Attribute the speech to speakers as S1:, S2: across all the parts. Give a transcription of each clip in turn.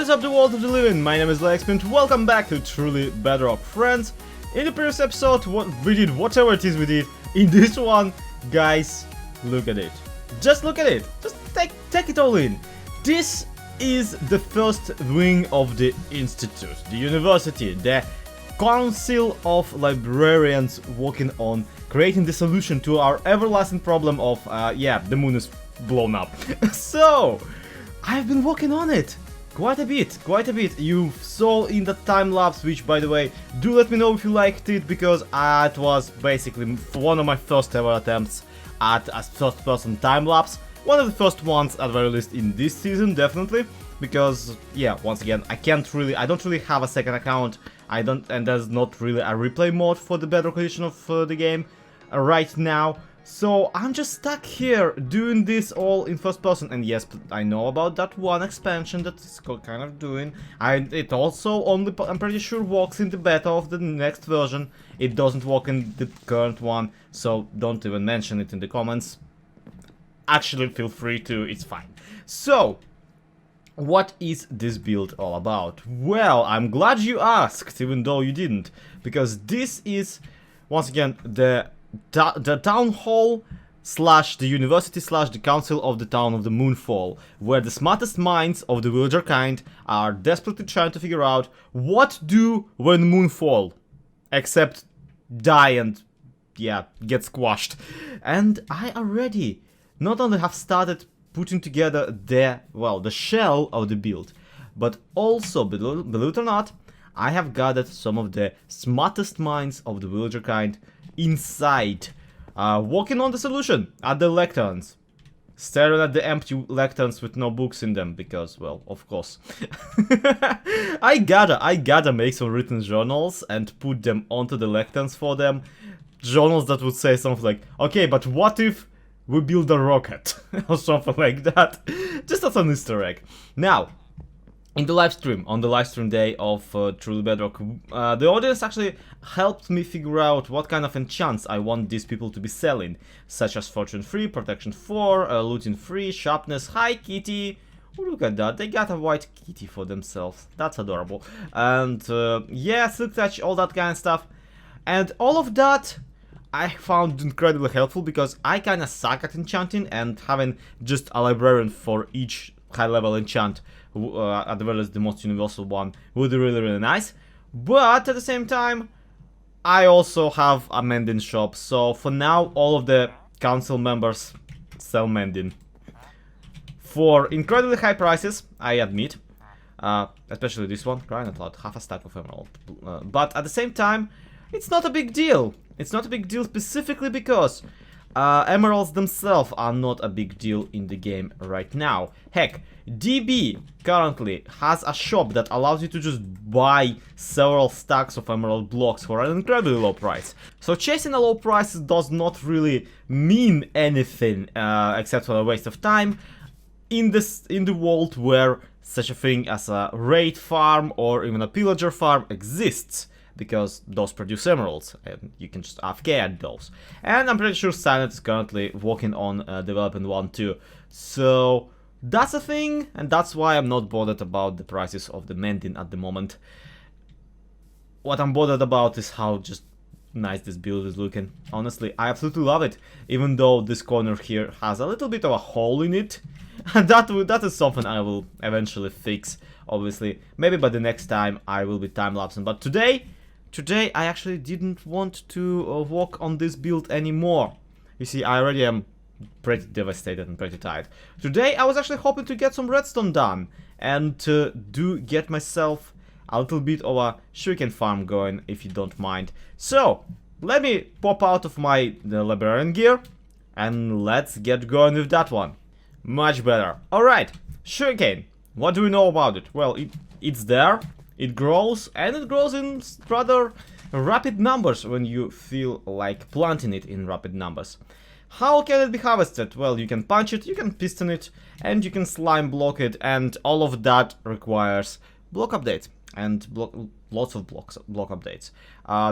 S1: What is up, the world of the living? My name is Lexpint. Welcome back to Truly Bedrock. Friends, in the previous episode, we did whatever it is we did. In this one, guys, look at it. Just look at it. Just take it all in. This is the first wing of the institute, the university, the council of librarians working on creating the solution to our everlasting problem of, the moon is blown up. So, I've been working on it. Quite a bit. You saw in the time lapse, which, by the way, do let me know if you liked it, because it was basically one of my first ever attempts at a first-person time lapse. One of the first ones, at the very least, in this season, definitely, because, yeah, once again, I don't really have a second account. And there's not really a replay mode for the Bedrock edition of the game right now. So I'm just stuck here doing this all in first person, and yes, I know about that one expansion that it's kind of doing. It also only, I'm pretty sure, works in the beta of the next version. It doesn't work in the current one, so don't even mention it in the comments. Actually, feel free to, it's fine. So, what is this build all about? Well, I'm glad you asked, even though you didn't, because this is, once again, the town hall slash the university slash the council of the town of the Moonfall, where the smartest minds of the villager kind are desperately trying to figure out what do when moonfall, except die and, yeah, get squashed. And I already not only have started putting together the shell of the build, but also, believe it or not, I have gathered some of the smartest minds of the villager kind inside, working on the solution at the lecterns, staring at the empty lecterns with no books in them, because, well, of course. I gotta make some written journals and put them onto the lecterns for them. Journals that would say something like, okay, but what if we build a rocket? Or something like that. Just as an Easter egg. Now, on the live stream day of Truly Bedrock, the audience actually helped me figure out what kind of enchants I want these people to be selling, such as Fortune 3, Protection 4, Looting 3, Sharpness. Hi kitty! Oh, look at that, they got a white kitty for themselves. That's adorable. And yeah, Silk Touch, all that kind of stuff. And all of that I found incredibly helpful, because I kinda suck at enchanting, and having just a librarian for each high-level enchant, at the very least the most universal one, would be really nice. But at the same time, I also have a mending shop, so for now all of the council members sell mending for incredibly high prices, I admit. Especially this one, crying out loud, half a stack of emerald. But at the same time, it's not a big deal. It's not a big deal specifically because emeralds themselves are not a big deal in the game right now. Heck, DB currently has a shop that allows you to just buy several stacks of emerald blocks for an incredibly low price. So chasing a low price does not really mean anything except for a waste of time in the world where such a thing as a raid farm or even a pillager farm exists, because those produce emeralds, and you can just AFK at those. And I'm pretty sure Silent is currently working on developing one too. So that's a thing, and that's why I'm not bothered about the prices of the mending at the moment. What I'm bothered about is how just nice this build is looking. Honestly, I absolutely love it, even though this corner here has a little bit of a hole in it. And that is something I will eventually fix, obviously. Maybe by the next time I will be time-lapsing, but today I actually didn't want to work on this build anymore. You see, I already am pretty devastated and pretty tired. Today I was actually hoping to get some redstone done and do get myself a little bit of a sugarcane farm going, if you don't mind. So, let me pop out of my librarian gear and let's get going with that one. Much better. Alright, sugarcane. What do we know about it? Well, it's there. It grows, and it grows in rather rapid numbers when you feel like planting it in rapid numbers. How can it be harvested? Well, you can punch it, you can piston it, and you can slime block it, and all of that requires block updates and lots of block updates.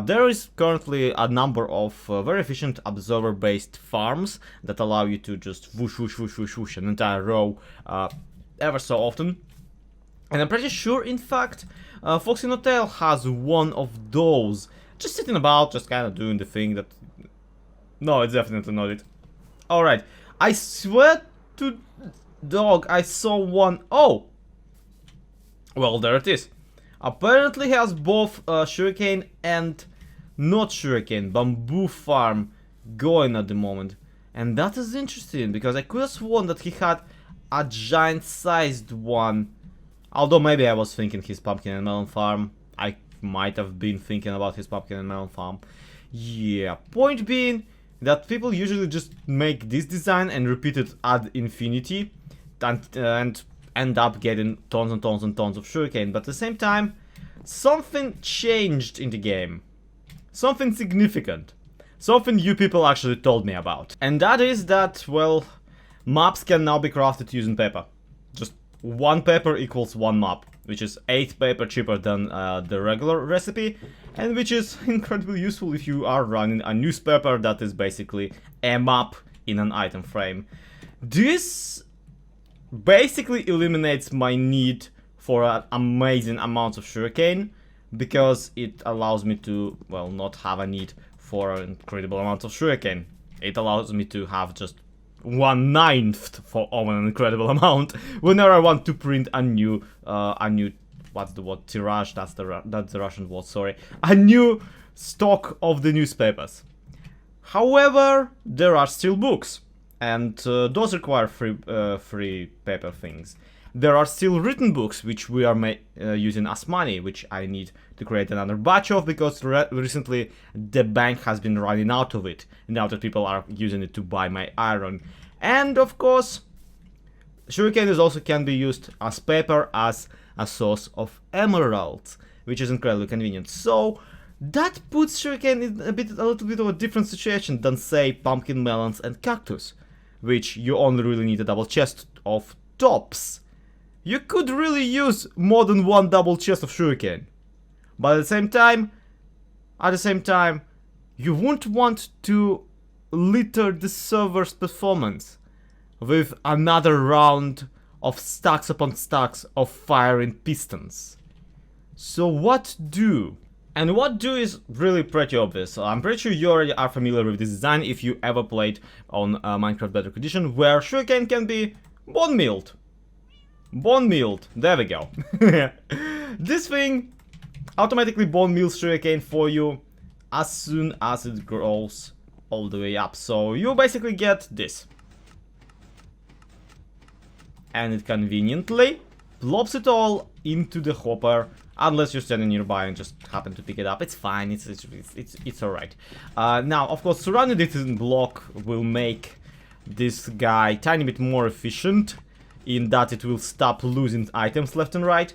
S1: There is currently a number of very efficient observer-based farms that allow you to just whoosh, whoosh, whoosh, whoosh, whoosh an entire row ever so often. And I'm pretty sure, in fact, FoxyNoTail has one of those. Just sitting about, just kind of doing the thing that... No, it's definitely not it. Alright, I swear to dog, I saw one... Oh! Well, there it is. Apparently has both sugarcane and not sugarcane, bamboo farm going at the moment. And that is interesting, because I could have sworn that he had a giant-sized one. Although maybe I was thinking his pumpkin and melon farm. I might have been thinking about his pumpkin and melon farm. Yeah, point being that people usually just make this design and repeat it ad infinity and end up getting tons and tons and tons of sugarcane. But at the same time, something changed in the game. Something significant. Something you people actually told me about. And that is that, well, maps can now be crafted using paper. Just one paper equals one map, which is 8 paper cheaper than the regular recipe, and which is incredibly useful if you are running a newspaper that is basically a map in an item frame. This basically eliminates my need for amazing amounts of sugarcane, because it allows me to, well, not have a need for incredible amounts of sugarcane. It allows me to have just 1/9 for an incredible amount whenever I want to print a new what's the word, tirage, that's the Russian word, sorry, a new stock of the newspapers. However, there are still books, and those require free paper things. There are still written books, which we are using as money, which I need to create another batch of, because recently the bank has been running out of it, now that people are using it to buy my iron. And of course, sugarcane also can be used as paper, as a source of emeralds, which is incredibly convenient. So that puts sugarcane in a little bit of a different situation than, say, pumpkin, melons and cactus, which you only really need a double chest of tops. You could really use more than one double chest of sugarcane. But at the same time, you won't want to litter the server's performance with another round of stacks upon stacks of firing pistons. So what do? And what do is really pretty obvious. I'm pretty sure you already are familiar with this design if you ever played on Minecraft Bedrock Edition, where sugarcane can be bone milled. Bone milled, there we go. This thing automatically bone mills sugarcane for you as soon as it grows all the way up. So you basically get this. And it conveniently plops it all into the hopper, unless you're standing nearby and just happen to pick it up. It's fine, it's alright. Now, of course, surrounding it in block will make this guy tiny bit more efficient, in that it will stop losing items left and right.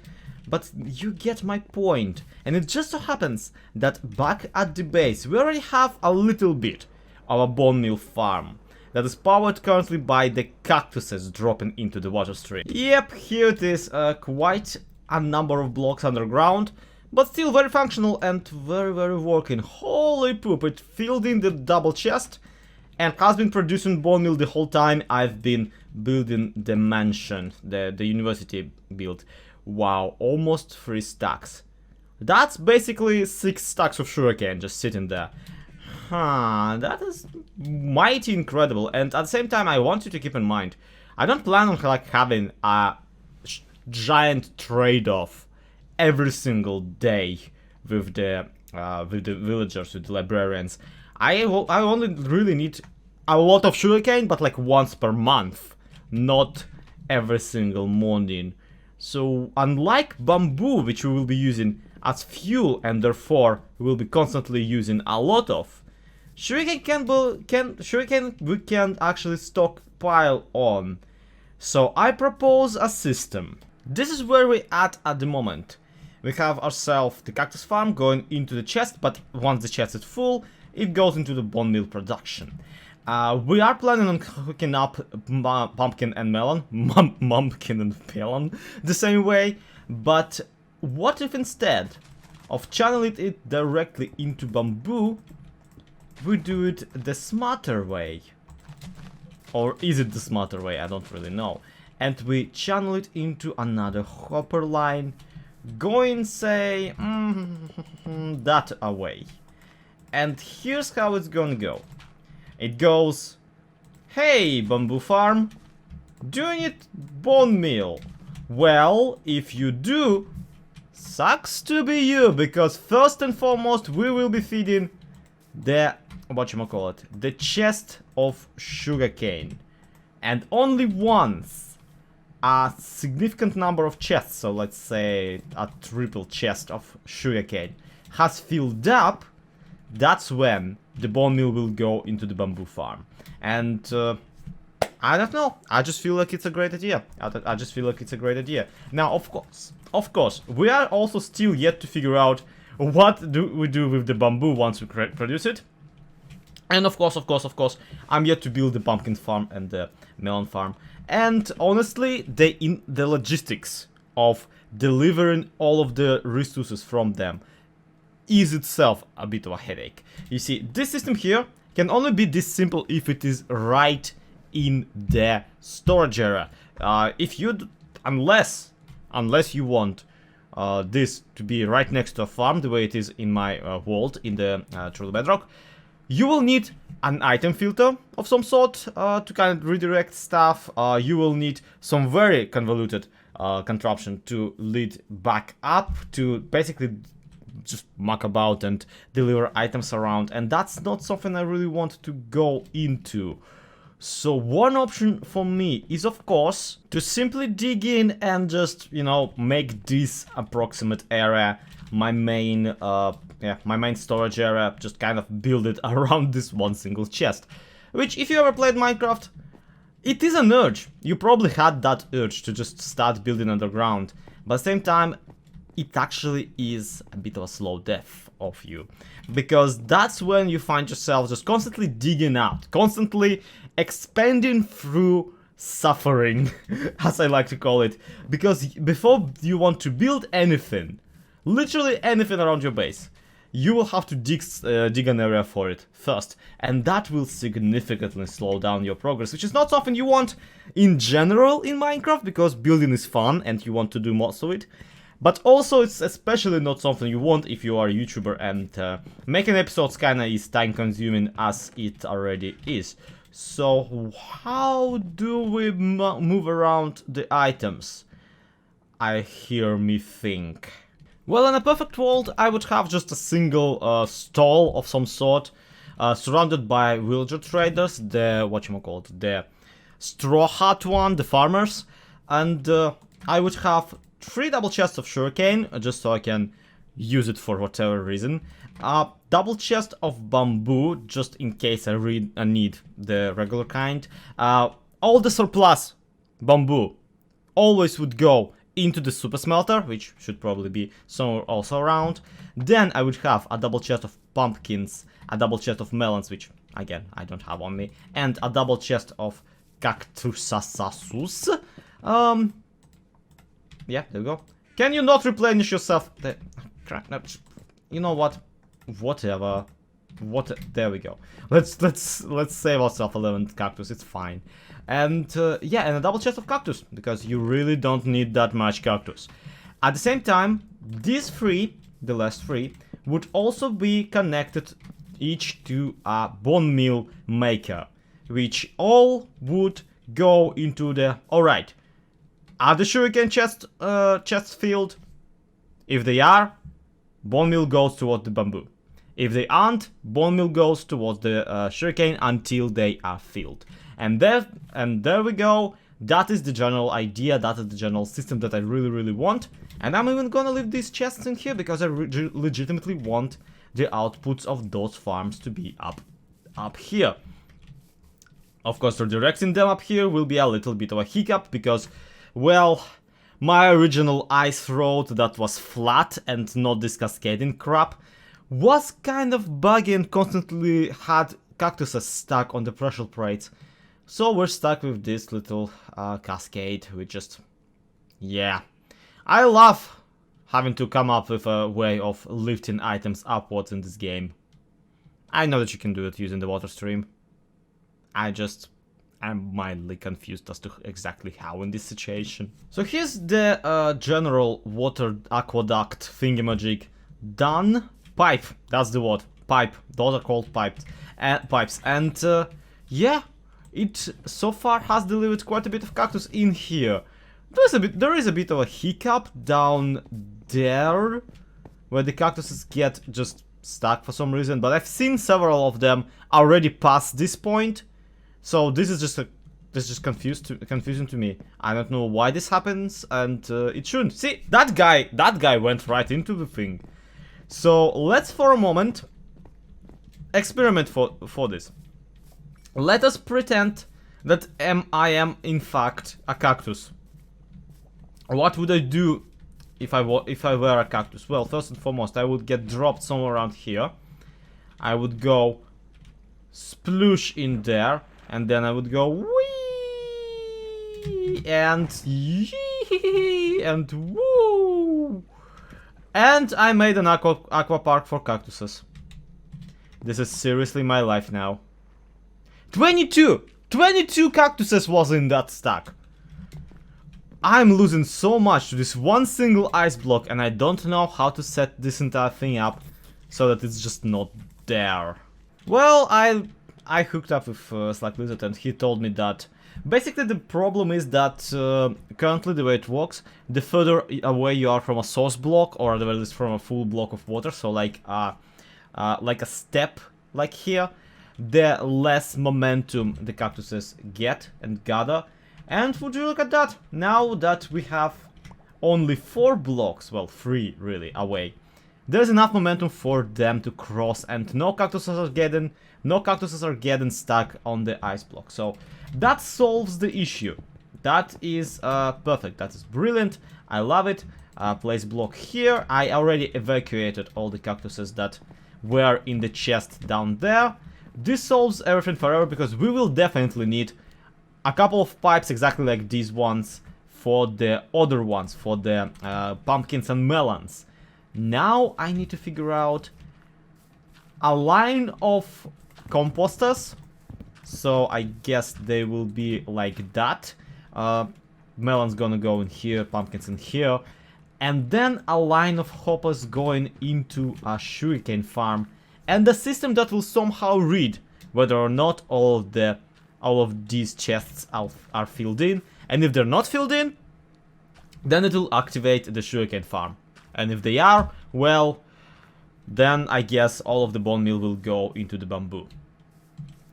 S1: But you get my point. And it just so happens that back at the base we already have a little bit of a bone meal farm that is powered currently by the cactuses dropping into the water stream. Yep, here it is, quite a number of blocks underground, but still very functional and very working. Holy poop, it filled in the double chest and has been producing bone meal the whole time I've been building the mansion, the university build. Wow, almost 3 stacks. That's basically 6 stacks of sugarcane just sitting there. Huh, that is mighty incredible. And at the same time, I want you to keep in mind, I don't plan on like having a giant trade-off every single day with the villagers, with the librarians. I only really need a lot of sugarcane, but like once per month, not every single morning. So unlike bamboo, which we will be using as fuel and therefore we will be constantly using a lot of, sugarcane we can actually stockpile on. So I propose a system. This is where we're at the moment. We have ourselves the cactus farm going into the chest, but once the chest is full, it goes into the bone meal production. We are planning on hooking up pumpkin and melon, mumpkin and melon, the same way, but what if instead of channeling it directly into bamboo, we do it the smarter way? Or is it the smarter way? I don't really know. and we channel it into another hopper line, going, say, that away. And here's how it's gonna go. It goes, hey, bamboo farm, do you need bone meal? Well, if you do, sucks to be you, because first and foremost we will be feeding the, whatchamacallit, the chest of sugarcane. And only once a significant number of chests, so let's say a triple chest of sugarcane, has filled up, that's when the bone meal will go into the bamboo farm. And I don't know, I just feel like it's a great idea. I just feel like it's a great idea. Now, of course, we are also still yet to figure out what do we do with the bamboo once we produce it. And of course, I'm yet to build the pumpkin farm and the melon farm. And honestly, the logistics of delivering all of the resources from them is itself a bit of a headache. You see, this system here can only be this simple if it is right in the storage area. Unless you want this to be right next to a farm, the way it is in my world in the Truly Bedrock, you will need an item filter of some sort to kind of redirect stuff. You will need some very convoluted contraption to lead back up to basically just muck about and deliver items around, and that's not something I really want to go into. So one option for me is, of course, to simply dig in and just, you know, make this approximate area my main storage area, just kind of build it around this one single chest. Which, if you ever played Minecraft, it is an urge. You probably had that urge to just start building underground, but at the same time, it actually is a bit of a slow death of you, because that's when you find yourself just constantly digging out, constantly expanding through suffering, as I like to call it, because before you want to build anything, literally anything around your base, you will have to dig an area for it first, and that will significantly slow down your progress, which is not something you want in general in Minecraft, because building is fun and you want to do most of it. But also, it's especially not something you want if you are a YouTuber, and making episodes kinda is time consuming as it already is. So how do we move around the items? I hear me think. Well, in a perfect world, I would have just a single stall of some sort, surrounded by villager traders, the straw hat one, the farmers, and I would have 3 double chests of sugarcane, just so I can use it for whatever reason. Double chest of bamboo, just in case I need the regular kind. All the surplus bamboo always would go into the super smelter, which should probably be somewhere also around. Then I would have a double chest of pumpkins, a double chest of melons, which again I don't have on me, and a double chest of cactusasasus. Yeah, there we go. Can you not replenish yourself? You know what? Whatever. There we go. Let's save ourselves 11 cactus. It's fine. And yeah, and a double chest of cactus, because you really don't need that much cactus. At the same time, these 3, the last 3, would also be connected each to a bone meal maker, which all would go into the. All right. Are the sugarcane chests filled? If they are, bone meal goes towards the bamboo. If they aren't, bone meal goes towards the sugarcane until they are filled. And there we go. That is the general idea. That is the general system that I really want. And I'm even gonna leave these chests in here because I legitimately want the outputs of those farms to be up here. Of course, redirecting them up here will be a little bit of a hiccup because, well, my original ice road that was flat and not this cascading crap was kind of buggy and constantly had cactuses stuck on the pressure plates. So we're stuck with this little cascade, which just, yeah. I love having to come up with a way of lifting items upwards in this game. I know that you can do it using the water stream. I just I'm mildly confused as to exactly how in this situation. So here's the general water aqueduct thingamajig done. Pipe, that's the word. Pipe. Those are called pipes. And yeah, it so far has delivered quite a bit of cactus in here. There is a bit of a hiccup down there, where the cactuses get just stuck for some reason, but I've seen several of them already past this point, so this is just confusing to me. I don't know why this happens, and it shouldn't. See, that guy went right into the thing. So let's for a moment experiment for this. Let us pretend that I am in fact a cactus. What would I do if I were a cactus? Well, first and foremost, I would get dropped somewhere around here. I would go sploosh in there, and then I would go wee and yee and woo. And I made an aquapark for cactuses. This is seriously my life now. 22 cactuses was in that stack. I'm losing so much to this one single ice block, and I don't know how to set this entire thing up so that it's just not there. Well, I hooked up with SlackLizard, and he told me that basically the problem is that currently the way it works, the further away you are from a source block, or at least from a full block of water, so like a step like here, the less momentum the cactuses get and gather. And would you look at that? Now that we have only 4 blocks, well 3 really, away, there's enough momentum for them to cross, and no cactuses are getting stuck on the ice block. So that solves the issue. That is perfect. That is brilliant. I love it. Place block here. I already evacuated all the cactuses that were in the chest down there. This solves everything forever, because we will definitely need a couple of pipes exactly like these ones for the other ones, for the pumpkins and melons. Now I need to figure out a line of composters. So I guess they will be like that. Melons gonna go in here, pumpkins in here. And then a line of hoppers going into a sugarcane farm. And a system that will somehow read whether or not all of these chests are filled in, and if they're not filled in, then it will activate the sugarcane farm. And if they are, well, then I guess all of the bone meal will go into the bamboo.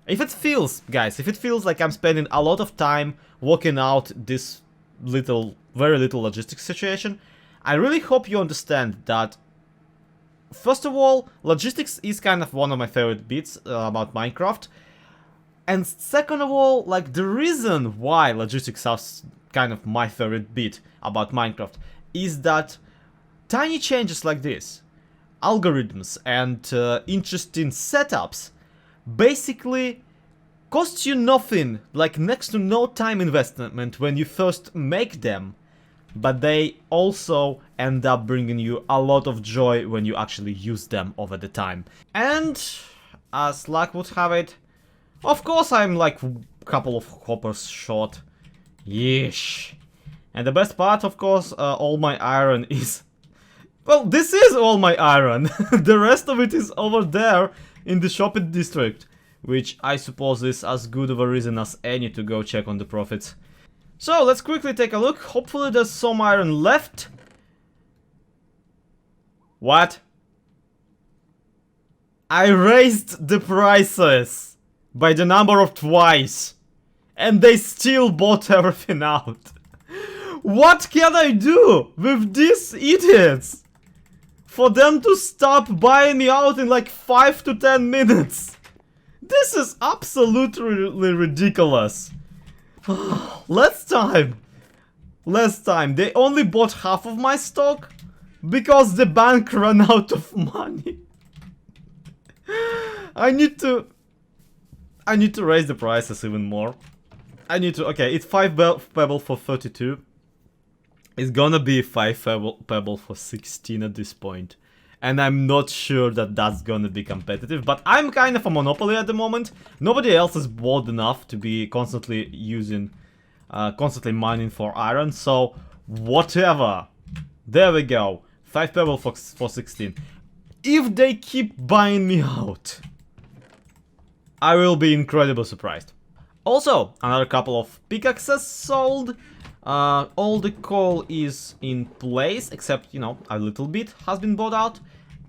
S1: If it feels, guys, if it feels like I'm spending a lot of time working out this very little logistics situation, I really hope you understand that, first of all, logistics is kind of one of my favorite bits about Minecraft. And second of all, like, the reason why logistics is kind of my favorite bit about Minecraft is that tiny changes like this, algorithms and interesting setups, basically cost you nothing, like next to no time investment when you first make them, but they also end up bringing you a lot of joy when you actually use them over the time. And as luck would have it, of course I'm like a couple of hoppers short. Yeesh. And the best part, of course, all my iron is... Well, this is all my iron. The rest of it is over there in the shopping district, which I suppose is as good of a reason as any to go check on the profits. So, let's quickly take a look. Hopefully there's some iron left. What? I raised the prices by the number of twice, and they still bought everything out. What can I do with these idiots for them to stop buying me out in like 5 to 10 minutes? This is absolutely ridiculous. Last time, they only bought half of my stock because the bank ran out of money. I need to raise the prices even more. Okay, it's 5 pebble for 32. It's gonna be 5 pebble for 16 at this point. and I'm not sure that that's gonna be competitive, but I'm kind of a monopoly at the moment. Nobody else is bold enough to be constantly constantly mining for iron, so whatever. There we go. 5 pebble for 16. If they keep buying me out, I will be incredibly surprised. Also, another couple of pickaxes sold. All the coal is in place, except, you know, a little bit has been bought out.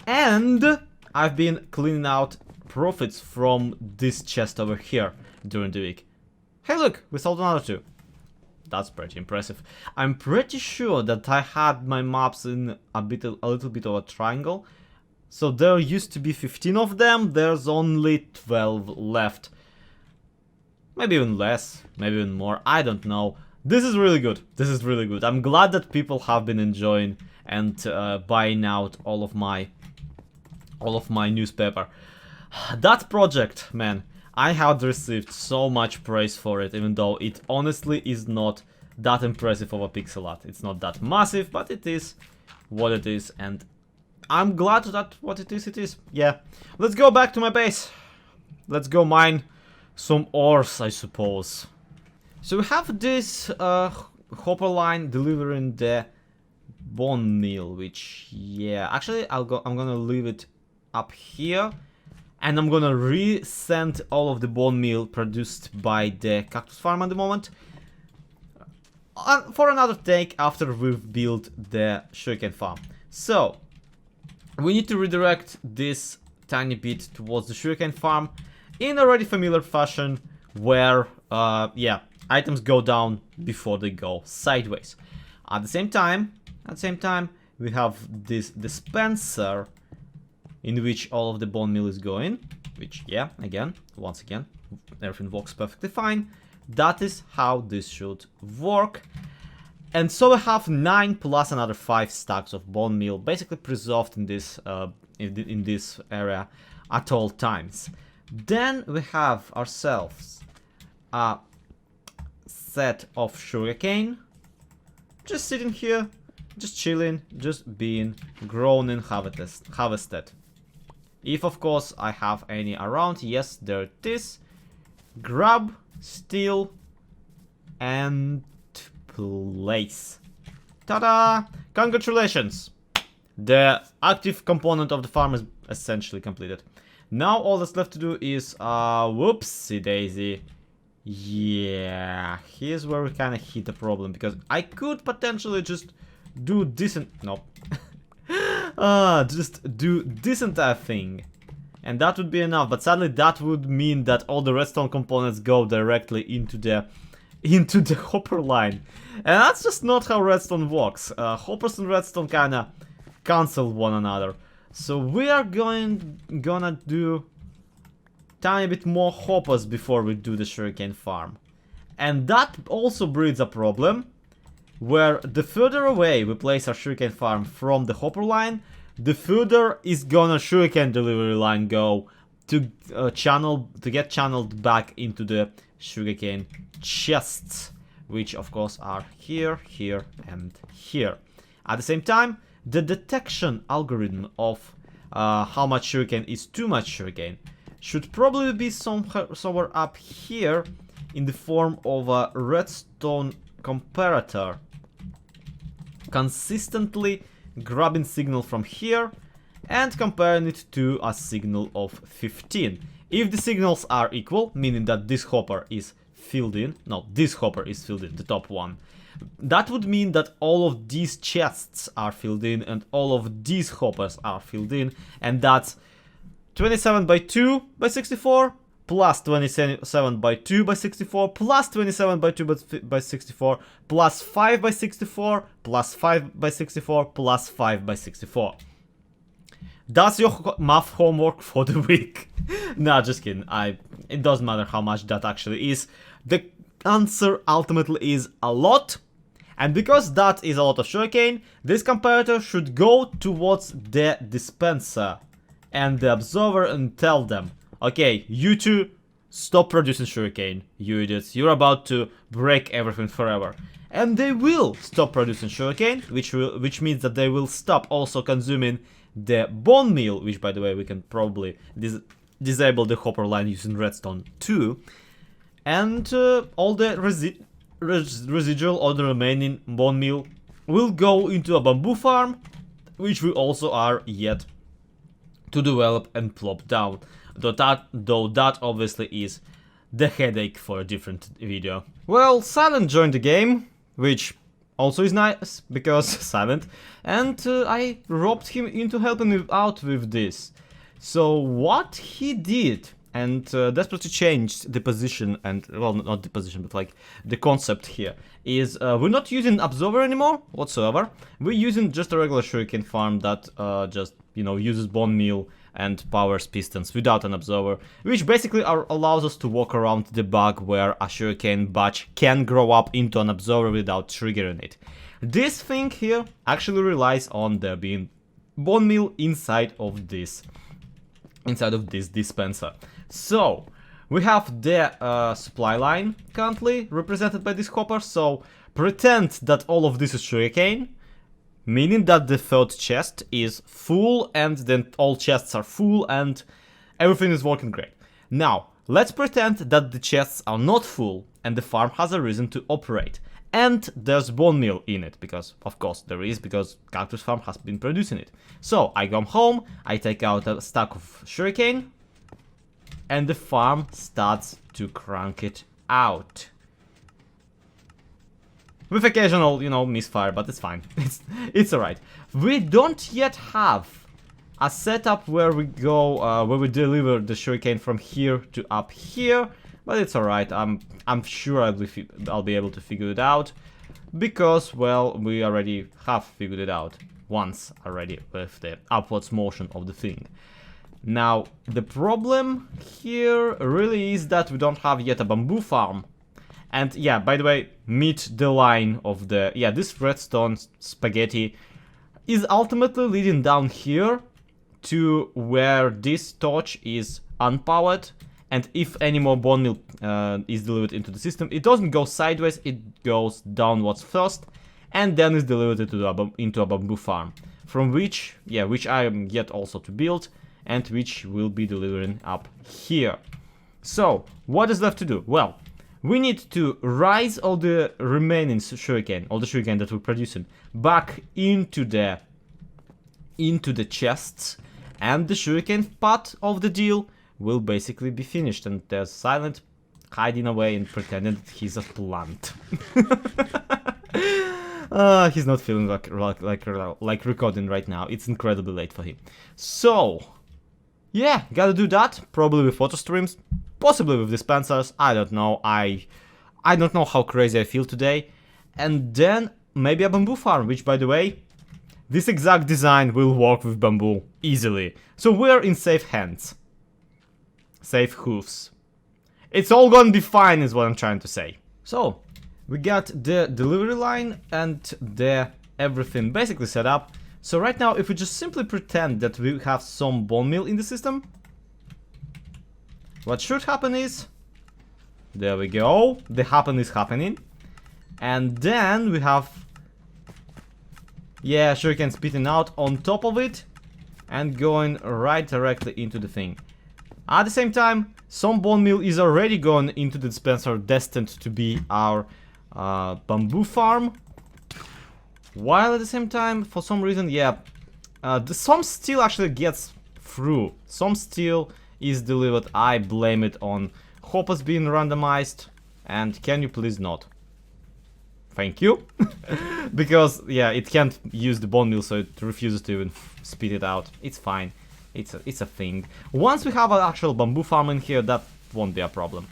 S1: And I've been cleaning out profits from this chest over here during the week. Hey look, we sold another 2. That's pretty impressive. I'm pretty sure that I had my maps in a little bit of a triangle. So there used to be 15 of them, there's only 12 left. Maybe even less, maybe even more, I don't know. This is really good. This is really good. I'm glad that people have been enjoying and buying out all of my newspaper. That project, man, I had received so much praise for it, even though it honestly is not that impressive of a pixel art. It's not that massive, but it is what it is, and I'm glad that what it is. Yeah, let's go back to my base. Let's go mine some ores, I suppose. So we have this hopper line delivering the bone meal, which, yeah, actually I'm gonna leave it up here, and I'm gonna resend all of the bone meal produced by the cactus farm at the moment for another take after we've built the sugarcane farm. So we need to redirect this tiny bit towards the sugarcane farm in already familiar fashion, where yeah, items go down before they go sideways. At the same time, we have this dispenser in which all of the bone meal is going, which, yeah, once again, everything works perfectly fine. That is how this should work. And so we have 9 plus another 5 stacks of bone meal basically preserved in this area at all times. Then we have ourselves a set of sugarcane, just sitting here, just chilling, just being grown and harvested. If of course I have any around, yes, there it is. Grab, steal, and place. Ta-da! Congratulations! The active component of the farm is essentially completed. Now all that's left to do is, whoopsie daisy. Yeah, here's where we kind of hit the problem, because I could potentially just do decent, no. Just do this entire thing. And that would be enough, but sadly that would mean that all the redstone components go directly into the hopper line. And that's just not how redstone works. Hoppers and redstone kinda cancel one another. So we are gonna do tiny bit more hoppers before we do the sugarcane farm. And that also breeds a problem, where the further away we place our sugarcane farm from the hopper line, the further is gonna sugarcane delivery line go to get channeled back into the sugarcane chests, which of course are here, here, and here. At the same time, the detection algorithm of how much sugarcane is too much sugarcane should probably be somewhere up here in the form of a redstone comparator, consistently grabbing signal from here and comparing it to a signal of 15. If the signals are equal, meaning that this hopper is filled in, no, this hopper is filled in, the top one, that would mean that all of these chests are filled in and all of these hoppers are filled in, and that's 27 by 2 by 64 plus 27 by 2 by 64 plus 27 by 2 by 64 plus 5 by 64 plus 5 by 64 plus 5 by 64. That's your math homework for the week. Nah, just kidding. It doesn't matter how much that actually is. The answer ultimately is a lot. And because that is a lot of sugarcane, this comparator should go towards the dispenser and the observer and tell them, okay, you two, stop producing sugarcane, you idiots. You're about to break everything forever. and they will stop producing sugarcane, which means that they will stop also consuming the bone meal, which, by the way, we can probably disable the hopper line using redstone too, and all the residual or the remaining bone meal will go into a bamboo farm, which we also are yet to develop and plop down, though that obviously is the headache for a different video. Well, Silent joined the game, which also is nice, because Silent, and I roped him into helping me out with this. So what he did, and desperately changed the position, and, well, not the position, but like the concept here, is we're not using Absorber anymore, whatsoever. We're using just a regular sugarcane farm that just, you know, uses bone meal and powers pistons without an absorber, which basically allows us to walk around the bug where a sugarcane batch can grow up into an absorber without triggering it. This thing here actually relies on there being bone meal inside of this dispenser. So we have the supply line currently represented by this hopper, so pretend that all of this is sugarcane, meaning that the third chest is full, and then all chests are full and everything is working great. Now, let's pretend that the chests are not full and the farm has a reason to operate. And there's bone meal in it, because of course there is, because Cactus Farm has been producing it. So I come home, I take out a stack of sugarcane, and the farm starts to crank it out. With occasional, you know, misfire, but it's fine. It's alright. We don't yet have a setup where we go, where we deliver the sugarcane from here to up here, but it's alright. I'm sure I'll be able to figure it out, because, well, we already have figured it out once already with the upwards motion of the thing. Now, the problem here really is that we don't have yet a bamboo farm. And yeah, by the way, meet the line of the, yeah, this redstone spaghetti is ultimately leading down here to where this torch is unpowered, and if any more bone meal is delivered into the system, it doesn't go sideways, it goes downwards first, and then is delivered into a bamboo farm, from which, yeah, which I am yet also to build, and which will be delivering up here. So, what is left to do? Well, we need to rise all the remaining sugarcane, all the sugarcane that we're producing, back into the chests, and the sugarcane part of the deal will basically be finished. And there's Silent hiding away and pretending that he's a plant. He's not feeling like recording right now. It's incredibly late for him. So, yeah, gotta do that. Probably with photo streams. Possibly with dispensers, I don't know. I don't know how crazy I feel today. And then maybe a bamboo farm, which, by the way, this exact design will work with bamboo easily. So we're in safe hands. Safe hoofs. It's all gonna be fine is what I'm trying to say. So, we got the delivery line and the everything basically set up. So right now, if we just simply pretend that we have some bone meal in the system, what should happen is, there we go, the happen is happening, and then we have, yeah, sugarcane spitting out on top of it, and going right directly into the thing. At the same time, some bone meal is already going into the dispenser, destined to be our bamboo farm, while at the same time, for some reason, yeah, some steel actually gets through, some steel is delivered. I blame it on hoppers being randomized, and can you please not? Thank you. Because, yeah, it can't use the bone meal, so it refuses to even spit it out. It's fine. It's a thing. Once we have an actual bamboo farm in here, that won't be a problem.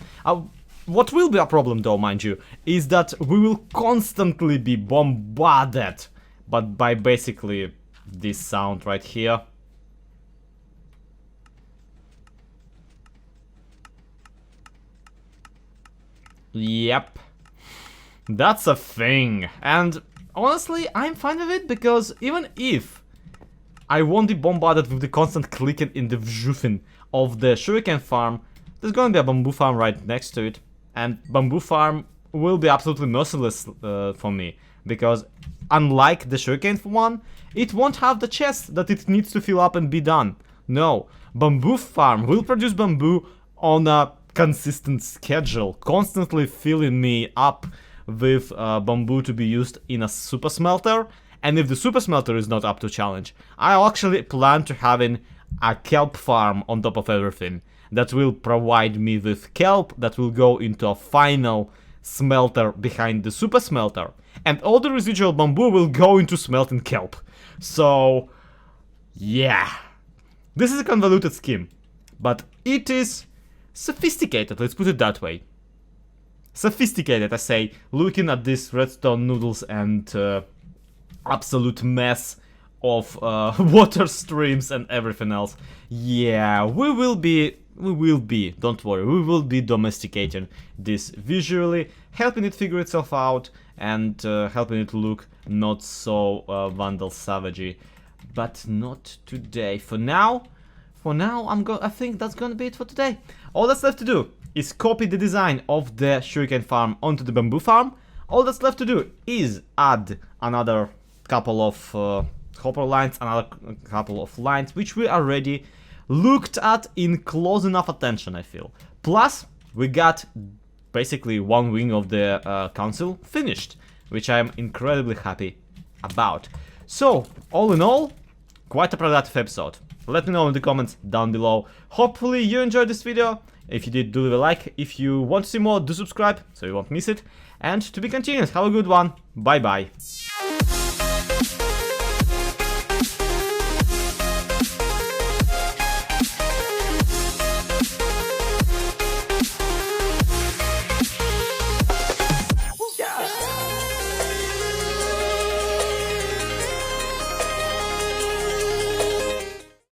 S1: What will be a problem, though, mind you, is that we will constantly be bombarded, but by basically this sound right here. Yep, that's a thing, and honestly, I'm fine with it, because even if I won't be bombarded with the constant clicking in the vjufin of the sugarcane farm, there's gonna be a bamboo farm right next to it, and bamboo farm will be absolutely merciless for me, because unlike the Sugarcane one, it won't have the chest that it needs to fill up and be done. No, bamboo farm will produce bamboo on a consistent schedule, constantly filling me up with bamboo to be used in a super smelter. And if the super smelter is not up to challenge, I actually plan to having a kelp farm on top of everything that will provide me with kelp that will go into a final smelter behind the super smelter, and all the residual bamboo will go into smelting kelp. So yeah, this is a convoluted scheme, but it is sophisticated, let's put it that way. Sophisticated, I say, looking at these redstone noodles and absolute mess of water streams and everything else. Yeah, we will be, don't worry, we will be domesticating this visually, helping it figure itself out, and helping it look not so vandal savagey. But not today. For now, I think that's gonna be it for today. All that's left to do is copy the design of the Sugarcane farm onto the bamboo farm. All that's left to do is add another couple of copper lines, another couple of lines, which we already looked at in close enough attention, I feel. Plus, we got basically one wing of the council finished, which I am incredibly happy about. So, all in all, quite a productive episode. Let me know in the comments down below. Hopefully you enjoyed this video. If you did, do leave a like. If you want to see more, do subscribe so you won't miss it. And to be continued, have a good one. Bye bye.